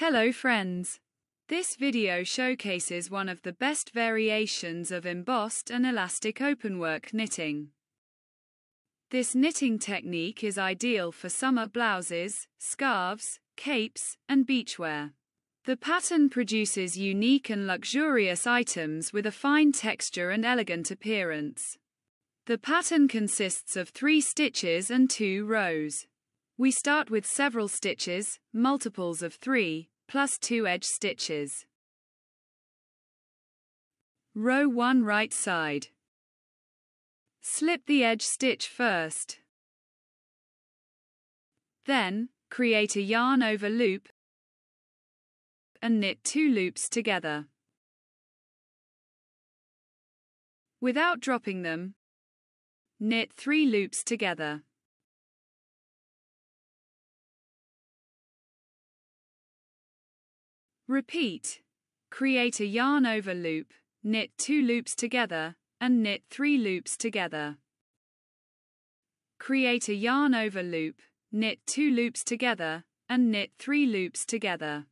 Hello friends! This video showcases one of the best variations of embossed and elastic openwork knitting. This knitting technique is ideal for summer blouses, scarves, capes, and beachwear. The pattern produces unique and luxurious items with a fine texture and elegant appearance. The pattern consists of 3 stitches and 2 rows. We start with several stitches, multiples of 3, plus 2 edge stitches. Row 1 right side. Slip the edge stitch first. Then, create a yarn over loop and knit 2 loops together. Without dropping them, knit 3 loops together. Repeat. Create a yarn over loop, knit 2 loops together, and knit 3 loops together. Create a yarn over loop, knit 2 loops together, and knit 3 loops together.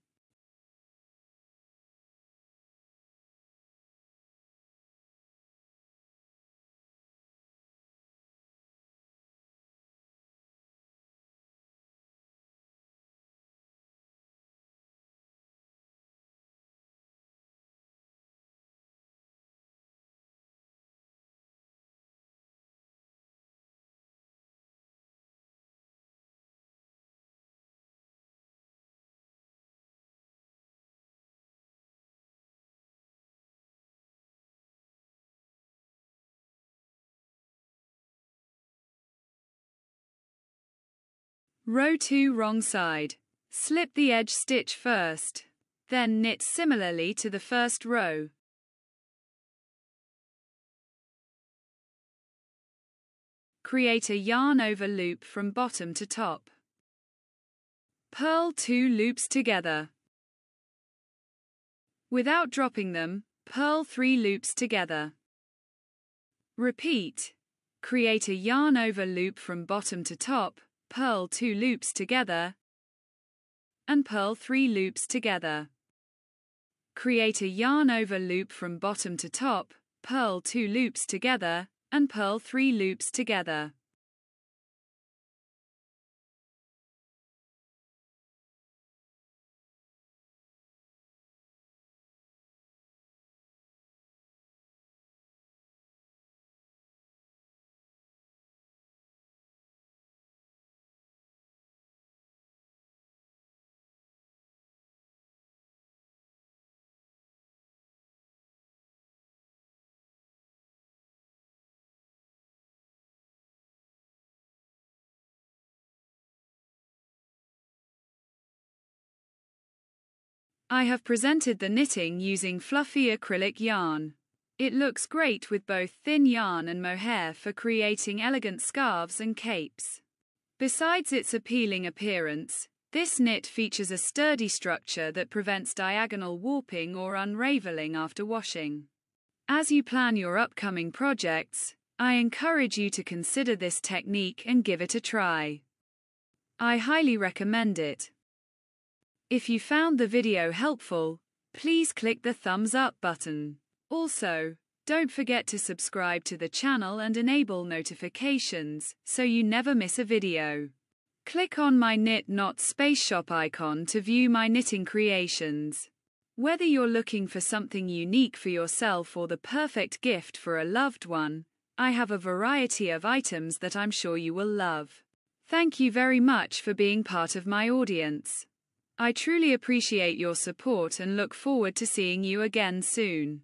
Row 2 wrong side. Slip the edge stitch first. Then knit similarly to the first row. Create a yarn over loop from bottom to top. Purl 2 loops together. Without dropping them, purl 3 loops together. Repeat. Create a yarn over loop from bottom to top, purl 2 loops together, and purl 3 loops together. Create a yarn over loop from bottom to top, purl 2 loops together, and purl 3 loops together. I have presented the knitting using fluffy acrylic yarn. It looks great with both thin yarn and mohair for creating elegant scarves and capes. Besides its appealing appearance, this knit features a sturdy structure that prevents diagonal warping or unraveling after washing. As you plan your upcoming projects, I encourage you to consider this technique and give it a try. I highly recommend it. If you found the video helpful, please click the thumbs up button. Also, don't forget to subscribe to the channel and enable notifications so you never miss a video. Click on my Knit Not Space Shop icon to view my knitting creations. Whether you're looking for something unique for yourself or the perfect gift for a loved one, I have a variety of items that I'm sure you will love. Thank you very much for being part of my audience. I truly appreciate your support and look forward to seeing you again soon.